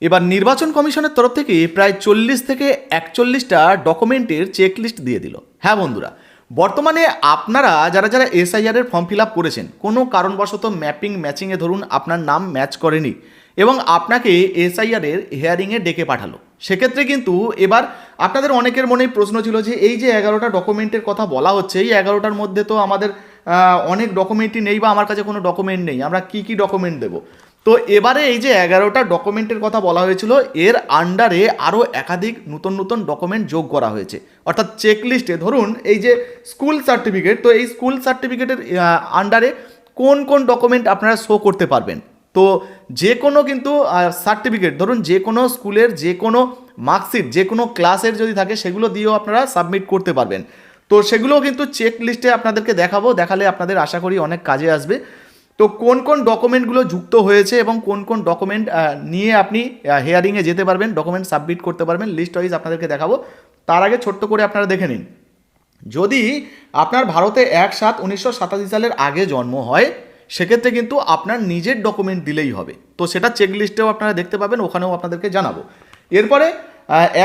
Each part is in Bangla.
এবার নির্বাচন কমিশনের তরফ থেকে প্রায় 40 থেকে 41টা ডকুমেন্টের চেকলিস্ট দিয়ে দিল। হ্যাঁ বন্ধুরা, বর্তমানে আপনারা যারা যারা এসআইআর এর ফর্ম ফিল আপ করেছেন, কোনো কারণবশত ম্যাচিংয়ে ধরুন আপনার নাম ম্যাচ করেনি এবং আপনাকে এসআইআর এর হিয়ারিংয়ে ডেকে পাঠালো, সেক্ষেত্রে কিন্তু এবার আপনাদের অনেকের মনেই প্রশ্ন ছিল যে এই যে 11টা ডকুমেন্টের কথা বলা হচ্ছে, এই 11টার মধ্যে তো আমাদের অনেক ডকুমেন্টই নেই বা আমার কাছে কোনো ডকুমেন্ট নেই, আমরা কি কি ডকুমেন্ট দেবো। তো এবারে এই যে 11টা ডকুমেন্টের কথা বলা হয়েছিল, এর আন্ডারে আরও একাধিক নতুন নতুন ডকুমেন্ট যোগ করা হয়েছে। অর্থাৎ চেকলিস্টে ধরুন এই যে স্কুল সার্টিফিকেট, তো এই স্কুল সার্টিফিকেটের আন্ডারে কোন কোন ডকুমেন্ট আপনারা শো করতে পারবেন। তো যে কোনো কিন্তু সার্টিফিকেট, ধরুন যে কোনো স্কুলের যে কোনো মার্কশিট, যে কোনো ক্লাসের যদি থাকে সেগুলো দিয়েও আপনারা সাবমিট করতে পারবেন। তো সেগুলোও কিন্তু চেক লিস্টে আপনাদেরকে দেখাবো, দেখালে আপনাদের আশা করি অনেক কাজে আসবে। তো কোন কোন ডকুমেন্টগুলো যুক্ত হয়েছে এবং কোন কোন ডকুমেন্ট নিয়ে আপনি হিয়ারিংয়ে যেতে পারবেন, ডকুমেন্ট সাবমিট করতে পারবেন, লিস্ট ওয়াইজ আপনাদেরকে দেখাবো। তার আগে ছোট্ট করে আপনারা দেখে নিন, যদি আপনার ভারতে 1/7/1987 সালের আগে জন্ম হয় সেক্ষেত্রে কিন্তু আপনার নিজের ডকুমেন্ট দিলেই হবে। তো সেটা চেক লিস্টেও আপনারা দেখতে পাবেন, ওখানেও আপনাদেরকে জানাবো। এরপরে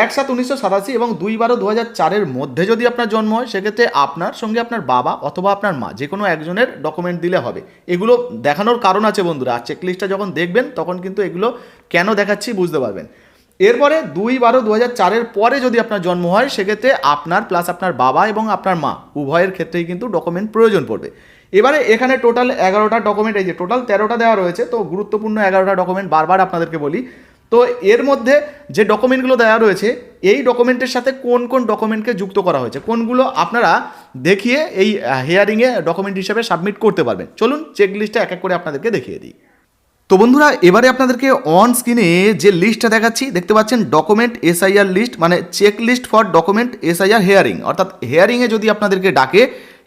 1/7/1987 এবং 2/12/2004 মধ্যে যদি আপনার জন্ম হয় সেক্ষেত্রে আপনার সঙ্গে আপনার বাবা অথবা আপনার মা যে কোনো একজনের ডকুমেন্ট দিলে হবে। এগুলো দেখানোর কারণ আছে বন্ধুরা, আর চেক লিস্টটা যখন দেখবেন তখন কিন্তু এগুলো কেন দেখাচ্ছি বুঝতে পারবেন। এরপরে 2/12/2004 পরে যদি আপনার জন্ম হয় সেক্ষেত্রে আপনার প্লাস আপনার বাবা এবং আপনার মা উভয়ের ক্ষেত্রেই কিন্তু ডকুমেন্ট প্রয়োজন পড়বে। এবারে এখানে টোটাল 11টা ডকুমেন্ট, এই যে টোটাল 13টা দেওয়া রয়েছে, তো গুরুত্বপূর্ণ 11টা ডকুমেন্ট বারবার আপনাদেরকে বলি। তো এর মধ্যে যে ডকুমেন্টগুলো দেওয়া রয়েছে, এই ডকুমেন্টের সাথে কোন কোন ডকুমেন্টকে যুক্ত করা হয়েছে, কোনগুলো আপনারা দেখিয়ে এই হিয়ারিংয়ে ডকুমেন্ট হিসেবে সাবমিট করতে পারবেন। চলুন চেক লিস্টটা এক এক করে আপনাদেরকে দেখিয়ে দিই। তো বন্ধুরা, এবারে আপনাদেরকে অন স্ক্রিনে যে লিস্টটা দেখাচ্ছি দেখতে পাচ্ছেন, ডকুমেন্ট এসআইআর লিস্ট, মানে check list for document SIR hearing. অর্থাৎ হিয়ারিংয়ে যদি আপনাদেরকে ডাকে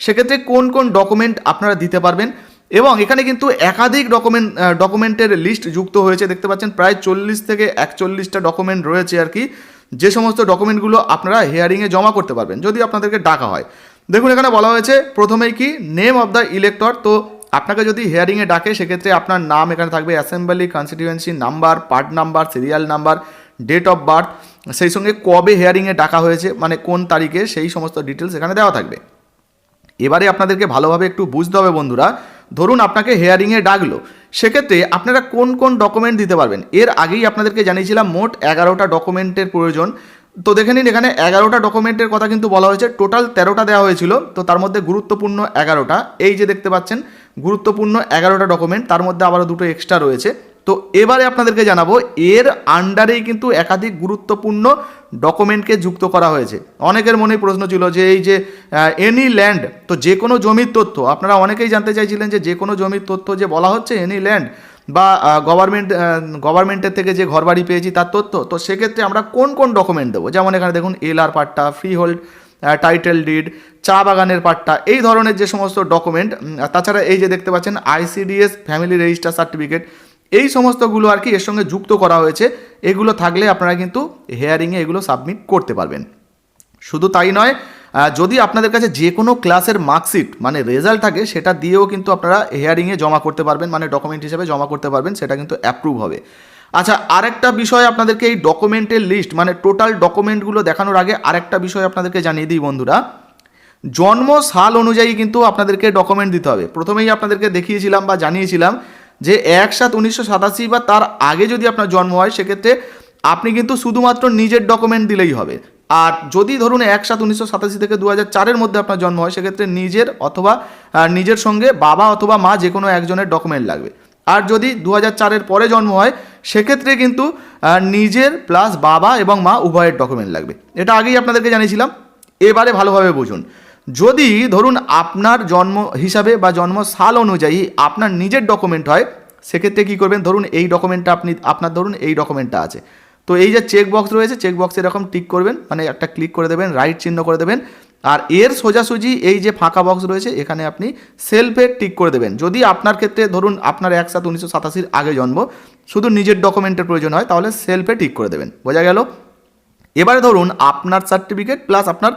সেক্ষেত্রে কোন কোন ডকুমেন্ট আপনারা দিতে পারবেন। এবং এখানে কিন্তু একাধিক ডকুমেন্টের লিস্ট যুক্ত হয়েছে, দেখতে পাচ্ছেন প্রায় 40 থেকে 41টা ডকুমেন্ট রয়েছে আর কি, যে সমস্ত ডকুমেন্টগুলো আপনারা হিয়ারিংয়ে জমা করতে পারবেন যদি আপনাদেরকে ডাকা হয়। দেখুন এখানে বলা হয়েছে প্রথমেই কি নেম অফ দ্য ইলেক্টর। তো আপনাকে যদি হিয়ারিংয়ে ডাকে সেক্ষেত্রে আপনার নাম এখানে থাকবে, assembly constituency number, part number, serial number, date of birth, সেই সঙ্গে কবে হিয়ারিংয়ে ডাকা হয়েছে মানে কোন তারিখে, সেই সমস্ত ডিটেলস এখানে দেওয়া থাকবে। এবারে আপনাদেরকে ভালোভাবে একটু বুঝতে হবে বন্ধুরা, ধরুন আপনাকে হিয়ারিংয়ে ডাকলো, সেক্ষেত্রে আপনারা কোন কোন ডকুমেন্ট দিতে পারবেন। এর আগেই আপনাদেরকে জানিয়েছিলাম মোট 11টা ডকুমেন্টের প্রয়োজন। তো দেখে নিন এখানে 11টা ডকুমেন্টের কথা কিন্তু বলা হয়েছে, টোটাল 13টা দেওয়া হয়েছিল, তো তার মধ্যে গুরুত্বপূর্ণ 11টা, এই যে দেখতে পাচ্ছেন গুরুত্বপূর্ণ 11টা ডকুমেন্ট, তার মধ্যে আবারও দুটো এক্সট্রা রয়েছে। তো এবারে আপনাদেরকে জানাবো এর আন্ডারেই কিন্তু একাধিক গুরুত্বপূর্ণ ডকুমেন্টকে যুক্ত করা হয়েছে। অনেকের মনে প্রশ্ন ছিল যে এই যে এনি ল্যান্ড, তো যে কোনো জমির তথ্য, আপনারা অনেকেই জানতে চাইছিলেন যে কোনো জমির তথ্য যে বলা হচ্ছে এনি ল্যান্ড বা গভর্নমেন্টের থেকে যে ঘরবাড়ি পেয়েছি তার তথ্য, তো সেক্ষেত্রে আমরা কোন কোন ডকুমেন্ট দেবো। যেমন এখানে দেখুন LR patta, free hold title did, চা বাগানের পাট্টা, এই ধরনের যে সমস্ত ডকুমেন্ট, তাছাড়া এই যে দেখতে পাচ্ছেন আইসিডিএস ফ্যামিলি রেজিস্টার সার্টিফিকেট, এই সমস্তগুলো আর কি এর সঙ্গে যুক্ত করা হয়েছে। এগুলো থাকলে আপনারা কিন্তু হিয়ারিংয়ে এগুলো সাবমিট করতে পারবেন। শুধু তাই নয়, যদি আপনাদের কাছে যে কোনো ক্লাসের মার্কশিট মানে রেজাল্ট থাকে সেটা দিয়েও কিন্তু আপনারা হিয়ারিংয়ে জমা করতে পারবেন, মানে ডকুমেন্ট হিসেবে জমা করতে পারবেন, সেটা কিন্তু অ্যাপ্রুভ হবে। আচ্ছা, আরেকটা বিষয় আপনাদেরকে এই ডকুমেন্টের লিস্ট মানে টোটাল ডকুমেন্টগুলো দেখানোর আগে আরেকটা বিষয় আপনাদেরকে জানিয়ে দিই বন্ধুরা, জন্ম সাল অনুযায়ী কিন্তু আপনাদেরকে ডকুমেন্ট দিতে হবে। প্রথমেই আপনাদেরকে দেখিয়েছিলাম বা জানিয়েছিলাম যে 1/7/1987 বা তার আগে যদি আপনার জন্ম হয় সেক্ষেত্রে আপনি কিন্তু শুধুমাত্র নিজের ডকুমেন্ট দিলেই হবে। আর যদি ধরুন 1/7/1987 থেকে 2004 মধ্যে আপনার জন্ম হয় সেক্ষেত্রে নিজের অথবা নিজের সঙ্গে বাবা অথবা মা যে কোনো একজনের ডকুমেন্ট লাগবে। আর যদি 2004 পরে জন্ম হয় সেক্ষেত্রে কিন্তু নিজের প্লাস বাবা এবং মা উভয়ের ডকুমেন্ট লাগবে। এটা আগেই আপনাদেরকে জানিয়েছিলাম, এবারে ভালোভাবে বুঝুন। যদি ধরুন আপনার জন্ম হিসাবে বা জন্ম সাল অনুযায়ী আপনার নিজের ডকুমেন্ট হয় সেক্ষেত্রে কী করবেন, ধরুন এই ডকুমেন্টটা আপনার ধরুন এই ডকুমেন্টটা আছে, তো এই যে চেক বক্স রয়েছে চেক বক্সে এরকম টিক করবেন, মানে একটা ক্লিক করে দেবেন, রাইট চিহ্ন করে দেবেন, আর এর সোজাসুজি এই যে ফাঁকা বক্স রয়েছে এখানে আপনি সেলফে টিক করে দেবেন। যদি আপনার ক্ষেত্রে ধরুন আপনার 1/7/1987 আগে জন্ম, শুধু নিজের ডকুমেন্টের প্রয়োজন হয় তাহলে সেলফে টিক করে দেবেন। বোঝা গেল? এবারে ধরুন আপনার সার্টিফিকেট প্লাস আপনার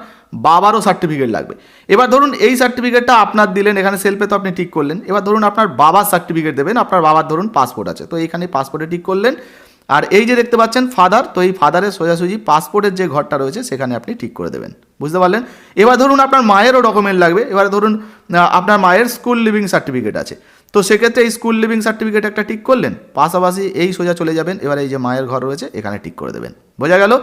বাবারও সার্টিফিকেট লাগবে। এবার ধরুন এই সার্টিফিকেটটা আপনার দিলেন, এখানে সেলফে তো আপনি ঠিক করলেন। এবার ধরুন আপনার বাবার সার্টিফিকেট দেবেন, আপনার বাবার ধরুন পাসপোর্ট আছে, তো এখানে পাসপোর্টে ঠিক করলেন। আর এই যে দেখতে পাচ্ছেন ফাদার, তো এই ফাদারের সোজাসুজি পাসপোর্টের যে ঘরটা রয়েছে সেখানে আপনি ঠিক করে দেবেন। বুঝতে পারলেন? এবার ধরুন আপনার মায়েরও ডকুমেন্ট লাগবে। এবার ধরুন আপনার মায়ের স্কুল লিভিং সার্টিফিকেট আছে, তো সেক্ষেত্রে এই স্কুল লিভিং সার্টিফিকেট একটা টিক করলেন, পাশাপাশি এই সোজা চলে যাবেন, এবার এই যে মায়ের ঘর রয়েছে এখানে টিক করে দেবেন। বোঝা গেল?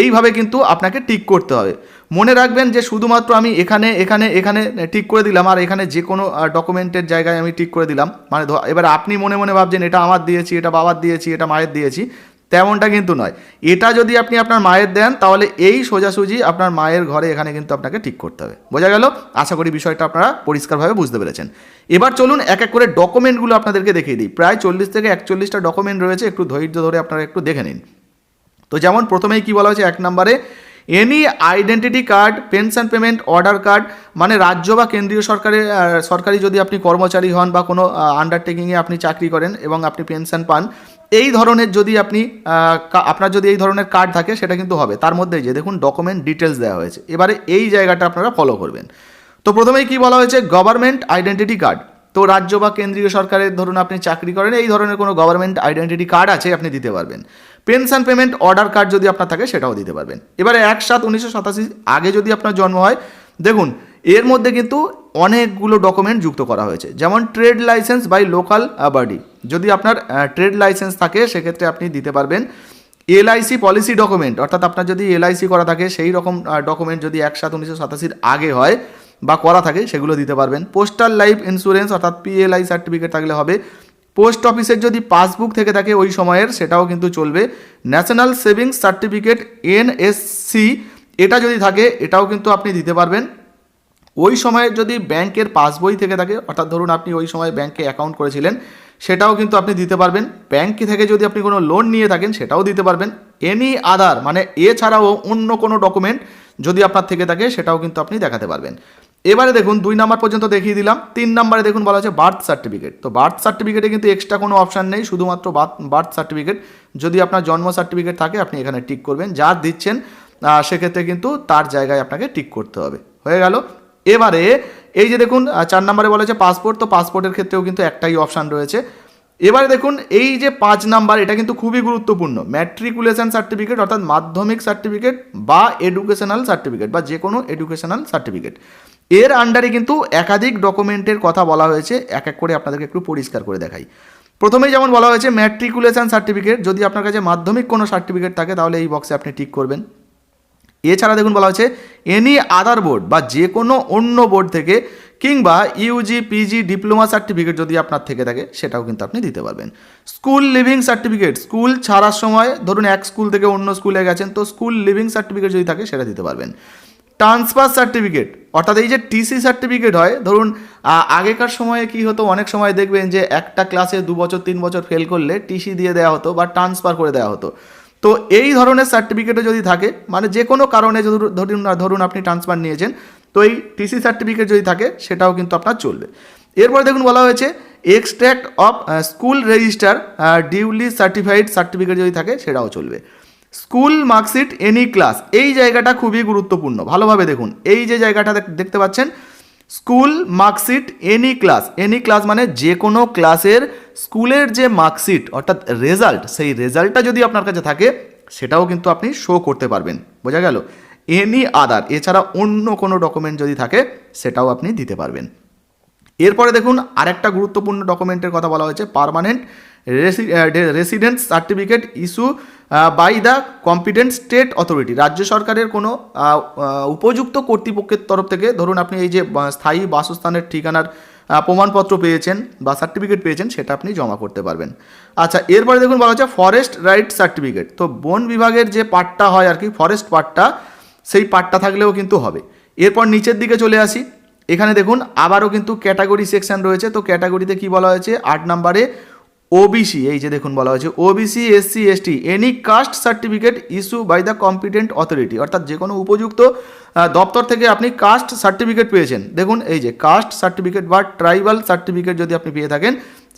এইভাবে কিন্তু আপনাকে টিক করতে হবে। মনে রাখবেন যে শুধুমাত্র আমি এখানে এখানে এখানে টিক করে দিলাম আর এখানে যে কোনো ডকুমেন্টের জায়গায় আমি টিক করে দিলাম, মানে এবার আপনি মনে মনে ভাবছেন এটা আমার দিয়েছি, এটা বাবার দিয়েছি, এটা মায়ের দিয়েছি, তেমনটা কিন্তু নয়। এটা যদি আপনি আপনার মায়ের দেন তাহলে এই সোজাসুজি আপনার মায়ের ঘরে এখানে কিন্তু আপনাকে ঠিক করতে হবে। বোঝা গেল? আশা করি বিষয়টা আপনারা পরিষ্কারভাবে বুঝতে পেরেছেন। এবার চলুন এক এক করে ডকুমেন্টগুলো আপনাদেরকে দেখিয়ে দিই। প্রায় 40 থেকে 41টা ডকুমেন্ট রয়েছে, একটু ধৈর্য ধরে আপনারা একটু দেখে নিন। তো যেমন প্রথমেই কি বলা হয়েছে, 1 নম্বরে any identity card, pension payment order card, মানে রাজ্য বা কেন্দ্রীয় সরকারি যদি আপনি কর্মচারী হন বা কোনো আন্ডারটেকিংয়ে আপনি চাকরি করেন এবং আপনি পেনশন পান, এই ধরনের যদি আপনি আপনার যদি এই ধরনের কার্ড থাকে সেটা কিন্তু হবে। তার মধ্যে যে দেখুন ডকুমেন্ট ডিটেলস দেওয়া হয়েছে, এবারে এই জায়গাটা আপনারা ফলো করবেন। তো প্রথমেই কি বলা হয়েছে, গভর্নমেন্ট আইডেন্টিটি কার্ড। তো রাজ্য বা কেন্দ্রীয় সরকারের ধরুন আপনি চাকরি করেন, এই ধরনের কোনো গভর্নমেন্ট আইডেন্টিটি কার্ড আছে আপনি দিতে পারবেন। পেনশন পেমেন্ট অর্ডার কার্ড যদি আপনার থাকে সেটাও দিতে পারবেন। এবারে 1/7/1987 আগে যদি আপনার জন্ম হয়, দেখুন এর মধ্যে কিন্তু অনেকগুলো ডকুমেন্ট যুক্ত করা হয়েছে। যেমন trade licence by local body, যদি আপনার ট্রেড লাইসেন্স থাকে সেক্ষেত্রে আপনি দিতে পারবেন। এলআইসি পলিসি ডকুমেন্ট, অর্থাৎ আপনার যদি এলআইসি করা থাকে সেই রকম ডকুমেন্ট যদি 1/7/1987 আগে হয় বা করা থাকে সেগুলো দিতে পারবেন। পোস্টাল লাইফ ইন্স্যুরেন্স অর্থাৎ পিএলআই সার্টিফিকেট থাকলে হবে। পোস্ট অফিসের যদি পাসবুক থেকে থাকে ওই সময়ের সেটাও কিন্তু চলবে। ন্যাশনাল সেভিংস সার্টিফিকেট এনএসসি, এটা যদি থাকে এটাও কিন্তু আপনি দিতে পারবেন। ওই সময়ে যদি ব্যাংকের পাসবই থেকে থাকে, অর্থাৎ ধরুন আপনি ওই সময় ব্যাংকে অ্যাকাউন্ট করেছিলেন, সেটাও কিন্তু আপনি দিতে পারবেন। ব্যাংক থেকে যদি আপনি কোনো লোন নিয়ে থাকেন সেটাও দিতে পারবেন। এনি আদার, মানে এছাড়াও অন্য কোনো ডকুমেন্ট যদি আপনার থেকে থাকে সেটাও কিন্তু আপনি দেখাতে পারবেন। এবারে দেখুন 2 নম্বর পর্যন্ত দেখিয়ে দিলাম। 3 নম্বরে দেখুন বলা হচ্ছে বার্থ সার্টিফিকেট। তো বার্থ সার্টিফিকেটে কিন্তু এক্সট্রা কোনো অপশান নেই, শুধুমাত্র বার্থ সার্টিফিকেট। যদি আপনার জন্ম সার্টিফিকেট থাকে আপনি এখানে টিক করবেন, যা দিচ্ছেন সেক্ষেত্রে কিন্তু তার জায়গায় আপনাকে টিক করতে হবে। হয়ে গেল? এবারে এই যে দেখুন 4 নম্বরে বলা হচ্ছে পাসপোর্ট। তো পাসপোর্টের ক্ষেত্রেও কিন্তু একটাই অপশান রয়েছে। এবারে দেখুন এই যে 5 নাম্বার, এটা কিন্তু খুবই গুরুত্বপূর্ণ। ম্যাট্রিকুলেশন সার্টিফিকেট অর্থাৎ মাধ্যমিক সার্টিফিকেট বা এডুকেশনাল সার্টিফিকেট বা যে কোনো এডুকেশনাল সার্টিফিকেট, এর আন্ডারে কিন্তু একাধিক ডকুমেন্টের কথা বলা হয়েছে। এক এক করে আপনাদেরকে একটু পরিষ্কার করে দেখাই। প্রথমেই যেমন বলা হয়েছে ম্যাট্রিকুলেশন সার্টিফিকেট, যদি আপনার কাছে মাধ্যমিক কোনো সার্টিফিকেট থাকে তাহলে এই বক্সে আপনি টিক করবেন। এছাড়া দেখুন বলা হচ্ছে এনি আদার বোর্ড, বা যে কোনো অন্য বোর্ড থেকে, কিংবা ইউজি পিজি ডিপ্লোমা সার্টিফিকেট যদি আপনার থেকে থাকে সেটাও কিন্তু আপনি দিতে পারবেন। স্কুল লিভিং সার্টিফিকেট, স্কুল ছাড়ার সময় ধরুন এক স্কুল থেকে অন্য স্কুলে গেছেন, তো স্কুল লিভিং সার্টিফিকেট যদি থাকে সেটা দিতে পারবেন। ট্রান্সফার সার্টিফিকেট, অর্থাৎ এই যে টিসি সার্টিফিকেট হয়, ধরুন আগেকার সময়ে কি হতো, অনেক সময় দেখবেন যে একটা ক্লাসে 2 বছর 3 বছর ফেল করলে টিসি দিয়ে দেওয়া হতো বা ট্রান্সফার করে দেওয়া হতো। তো এই ধরনের সার্টিফিকেটও যদি থাকে, মানে যে কোনো কারণে ধরুন আপনি ট্রান্সফার নিয়েছেন, তো এই টিসি সার্টিফিকেট যদি থাকে সেটাও কিন্তু আপনার চলবে। এরপরে দেখুন বলা হয়েছে extract of school register duly certified certificate যদি থাকে সেটাও চলবে। স্কুল মার্কশিট এনি ক্লাস, এই জায়গাটা খুবই গুরুত্বপূর্ণ, ভালোভাবে দেখুন। এই যে জায়গাটা দেখতে পাচ্ছেন school marksheet any class, any class মানে যে কোনো ক্লাসের স্কুলের যে মার্কশিট অর্থাৎ রেজাল্ট, সেই রেজাল্টটা যদি আপনার কাছে থাকে সেটাও কিন্তু আপনি শো করতে পারবেন। বোঝা গেল? এনি আদার, এছাড়া অন্য কোনো ডকুমেন্ট যদি থাকে সেটাও আপনি দিতে পারবেন। এরপরে দেখুন আরেকটা গুরুত্বপূর্ণ ডকুমেন্টের কথা বলা হয়েছে permanent residence certificate issue by the competent state authority, রাজ্য সরকারের কোনো উপযুক্ত কর্তৃপক্ষের তরফ থেকে, ধরুন আপনি এই যে স্থায়ী বাসস্থানের ঠিকানার প্রমাণপত্র পেয়েছেন বা সার্টিফিকেট পেয়েছেন, সেটা আপনি জমা করতে পারবেন। আচ্ছা, এরপরে দেখুন বলা হচ্ছে ফরেস্ট রাইট সার্টিফিকেট। তো বন বিভাগের যে পার্টটা হয় আর কি, ফরেস্ট পার্টটা, সেই পার্টটা থাকলেও কিন্তু হবে। এরপর নিচের দিকে চলে আসি, এখানে দেখুন আবারও কিন্তু ক্যাটাগরি সেকশন রয়েছে। তো ক্যাটাগরিতে কি বলা হয়েছে 8 নম্বরে ওবিসি, এই যে দেখুন বলা হয়েছে OBC SC ST any caste certificate issue by the competent authority, অর্থাৎ যে কোনো উপযুক্ত দপ্তর থেকে আপনি কাস্ট সার্টিফিকেট পেয়েছেন, দেখুন এই যে কাস্ট সার্টিফিকেট বা ট্রাইবাল সার্টিফিকেট যদি আপনি পেয়ে থাকেন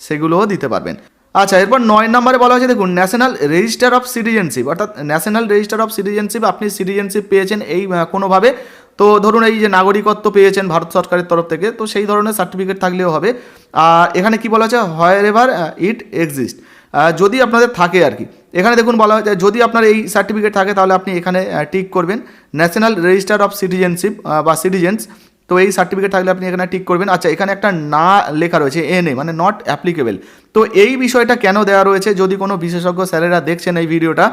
সেগুলোও দিতে পারবেন। আচ্ছা, এরপর 9 নম্বরে বলা হয়েছে দেখুন ন্যাশনাল রেজিস্টার অফ সিটিজেনশিপ, অর্থাৎ ন্যাশনাল রেজিস্টার অফ সিটিজেনশিপ, আপনি সিটিজেনশিপ পেয়েছেন এই কোনোভাবে, তো ধরুন এই যে নাগরিকত্ব পেয়েছেন ভারত সরকারের তরফ থেকে, তো সেই ধরনের সার্টিফিকেট থাকলেও হবে। আর এখানে কি বলা হচ্ছে হোয়ার এভার ইট এক্সিস্ট, যদি আপনাদের থাকে আর কি। এখানে দেখুন বলা হয়েছে যদি আপনার এই সার্টিফিকেট থাকে তাহলে আপনি এখানে টিক করবেন ন্যাশনাল রেজিস্টার অফ সিটিজেনশিপ বা সিটিজেন্স, তো এই সার্টিফিকেট থাকলে আপনি এখানে টিক করবেন। আচ্ছা, এখানে একটা না লেখা রয়েছে এনএ মানে নট অ্যাপ্লিকেবল, তো এই বিষয়টা কেন দেওয়া রয়েছে, যদি কোনো বিশেষজ্ঞ স্যারেরা দেখছেন এই ভিডিওটা,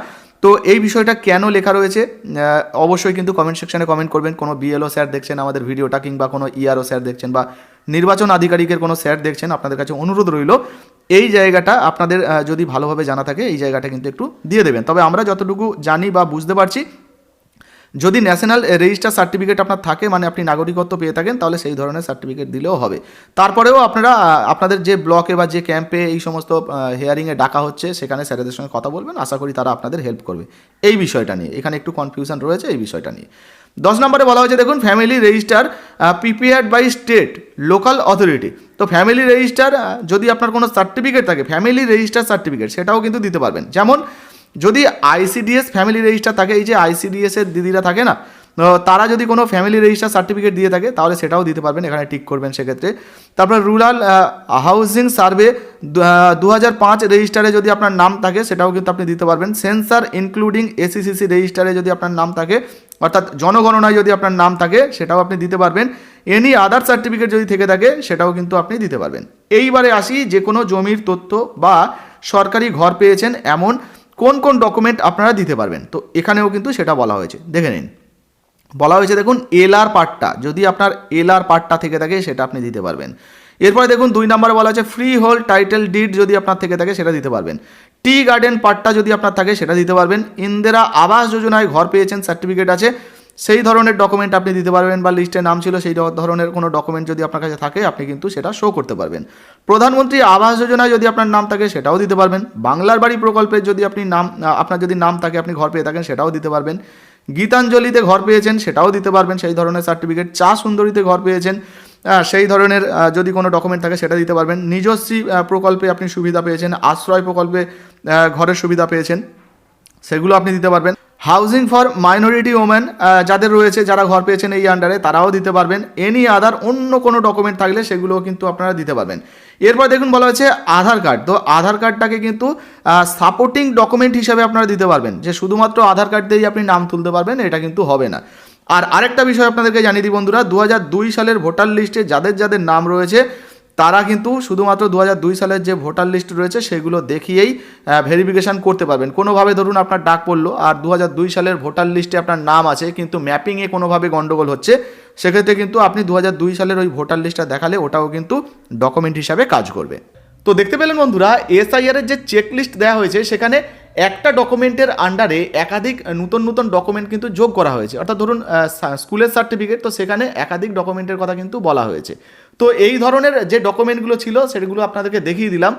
তো এই বিষয়টা কেন লেখা রয়েছে অবশ্যই কিন্তু কমেন্ট সেকশনে কমেন্ট করবেন। কোনো বিএলও স্যার দেখছেন আমাদের ভিডিওটা, কিংবা কোনো ইআরও স্যার দেখছেন বা নির্বাচন আধিকারিকের কোনো স্যার দেখছেন, আপনাদের কাছে অনুরোধ রইল এই জায়গাটা আপনাদের যদি ভালোভাবে জানা থাকে এই জায়গাটা কিন্তু একটু দিয়ে দেবেন। তবে আমরা যতটুকু জানি বা বুঝতে পারছি, যদি ন্যাশনাল রেজিস্টার সার্টিফিকেট আপনার থাকে মানে আপনি নাগরিকত্ব পেয়ে থাকেন, তাহলে সেই ধরনের সার্টিফিকেট দিলেও হবে। তারপরেও আপনারা আপনাদের যে ব্লকে বা যে ক্যাম্পে এই সমস্ত হিয়ারিংয়ে ডাকা হচ্ছে সেখানে স্যারেদের সঙ্গে কথা বলবেন, আশা করি তারা আপনাদের হেল্প করবে এই বিষয়টা নিয়ে। এখানে একটু কনফিউশন রয়েছে এই বিষয়টা নিয়ে। 10 নম্বরে বলা হয়েছে দেখুন family register prepared by state local authority. তো ফ্যামিলি রেজিস্টার যদি আপনার কোনো সার্টিফিকেট থাকে, ফ্যামিলি রেজিস্টার সার্টিফিকেট, সেটাও কিন্তু দিতে পারবেন। যেমন যদি আইসিডিএস ফ্যামিলি রেজিস্টার থাকে, এই যে আইসিডিএস এর দিদিরা থাকে না, তারা যদি কোনো ফ্যামিলি রেজিস্টার সার্টিফিকেট দিয়ে থাকে তাহলে সেটাও দিতে পারবেন, এখানে টিক করবেন সেক্ষেত্রে। তারপর রুরাল হাউজিং সার্ভে 2005 রেজিস্টারে যদি আপনার নাম থাকে সেটাও কিন্তু আপনি দিতে পারবেন। সেন্সার ইনক্লুডিং এসিসিসি রেজিস্টারে যদি আপনার নাম থাকে, অর্থাৎ জনগণনায় যদি আপনার নাম থাকে সেটাও আপনি দিতে পারবেন। এনি আদার সার্টিফিকেট যদি থেকে থাকে সেটাও কিন্তু আপনি দিতে পারবেন। এইবারে আসি যে কোনো জমির তথ্য বা সরকারি ঘর পেয়েছেন এমন কোন কোন ডকুমেন্ট আপনারা দিতে পারবেন, তো এখানেও কিন্তু সেটা বলা হয়েছে, দেখে নিন। বলা হয়েছে দেখুন এলআর পার্টটা, যদি আপনার এলআর পার্টটা থেকে থাকে সেটা আপনি দিতে পারবেন। এরপরে দেখুন 2 নম্বরে বলা হয়েছে ফ্রি হোল্ড টাইটেল ডিড যদি আপনার থেকে থাকে সেটা দিতে পারবেন। টি গার্ডেন পার্টটা যদি আপনার থাকে সেটা দিতে পারবেন। ইন্দিরা আবাস যোজনায় ঘর পেয়েছেন সার্টিফিকেট আছে, সেই ধরনের ডকুমেন্ট আপনি দিতে পারবেন, বা লিস্টে নাম ছিল সেই ধরনের কোনো ডকুমেন্ট যদি আপনার কাছে থাকে আপনি কিন্তু সেটা শো করতে পারবেন। প্রধানমন্ত্রী আবাস যোজনায় যদি আপনার নাম থাকে সেটাও দিতে পারবেন। বাংলার বাড়ি প্রকল্পের যদি আপনার যদি নাম থাকে, আপনি ঘর পেয়ে থাকেন সেটাও দিতে পারবেন। গীতাঞ্জলিতে ঘর পেয়েছেন সেটাও দিতে পারবেন সেই ধরনের সার্টিফিকেট। চা সুন্দরীতে ঘর পেয়েছেন সেই ধরনের যদি কোনো ডকুমেন্ট থাকে সেটা দিতে পারবেন। নিজস্বী প্রকল্পে আপনি সুবিধা পেয়েছেন, আশ্রয় প্রকল্পে ঘরের সুবিধা পেয়েছেন, সেগুলো আপনি দিতে পারবেন। হাউজিং ফর মাইনরিটি ওমেন যাদের রয়েছে, যারা ঘর পেয়েছেন এই আন্ডারে, তারাও দিতে পারবেন। এনি আদার অন্য কোনো ডকুমেন্ট থাকলে সেগুলোও কিন্তু আপনারা দিতে পারবেন। এরপর দেখুন বলা হচ্ছে আধার কার্ড, তো আধার কার্ডটাকে কিন্তু সাপোর্টিং ডকুমেন্ট হিসাবে আপনারা দিতে পারবেন, যে শুধুমাত্র আধার কার্ড দিয়েই আপনি নাম তুলতে পারবেন এটা কিন্তু হবে না। আর আরেকটা বিষয় আপনাদেরকে জানিয়ে দিই বন্ধুরা, 2002 সালের ভোটার লিস্টে যাদের যাদের নাম রয়েছে তারা কিন্তু শুধুমাত্র 2002 সালের যে ভোটার লিস্ট রয়েছে সেগুলো দেখিয়েই ভেরিফিকেশান করতে পারবেন। কোনোভাবে ধরুন আপনার ডাক পড়লো আর 2002 সালের ভোটার লিস্টে আপনার নাম আছে কিন্তু ম্যাপিংয়ে কোনোভাবে গন্ডগোল হচ্ছে, সেক্ষেত্রে কিন্তু আপনি 2002 সালের ওই ভোটার লিস্টটা দেখালে ওটাও কিন্তু ডকুমেন্ট হিসাবে কাজ করবে। তো দেখতে পেলেন বন্ধুরা, এসআইআর এর যে চেকলিস্ট দেওয়া হয়েছে সেখানে একটা ডকুমেন্টের আন্ডারে একাধিক নতুন নতুন ডকুমেন্ট কিন্তু যোগ করা হয়েছে। অর্থাৎ ধরুন স্কুলের সার্টিফিকেট, তো সেখানে একাধিক ডকুমেন্টের কথা কিন্তু বলা হয়েছে। তো এই ধরনের যে ডকুমেন্টগুলো ছিল সেগুলো আপনাদেরকে দেখিয়ে দিলাম।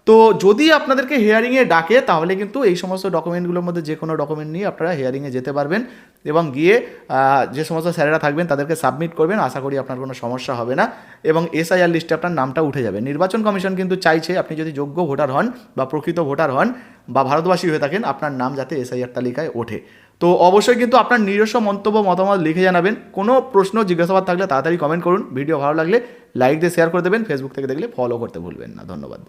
তো যদি আপনাদেরকে হিয়ারিংয়ে ডাকে তাহলে কিন্তু এই সমস্ত ডকুমেন্টগুলোর মধ্যে যে কোনো ডকুমেন্ট নিয়ে আপনারা হিয়ারিংয়ে যেতে পারবেন এবং গিয়ে যে সমস্ত স্যারেরা থাকবেন তাদেরকে সাবমিট করবেন। আশা করি আপনার কোনো সমস্যা হবে না এবং এসআইআর লিস্টে আপনার নামটা উঠে যাবে। নির্বাচন কমিশন কিন্তু চাইছে আপনি যদি যোগ্য ভোটার হন বা প্রকৃত ভোটার হন বা ভারতবাসী হয়ে থাকেন, আপনার নাম যাতে এসআইআর তালিকায় ওঠে। তো অবশ্যই কিন্তু আপনার নিজস্ব মন্তব্য মতামত লিখে জানাবেন। কোনো প্রশ্ন জিজ্ঞাসাবাদ থাকলে তাড়াতাড়ি কমেন্ট করুন। ভিডিও ভালো লাগলে লাইক দিয়ে শেয়ার করে দেবেন। ফেসবুক থেকে দেখলে ফলো করতে ভুলবেন না। ধন্যবাদ।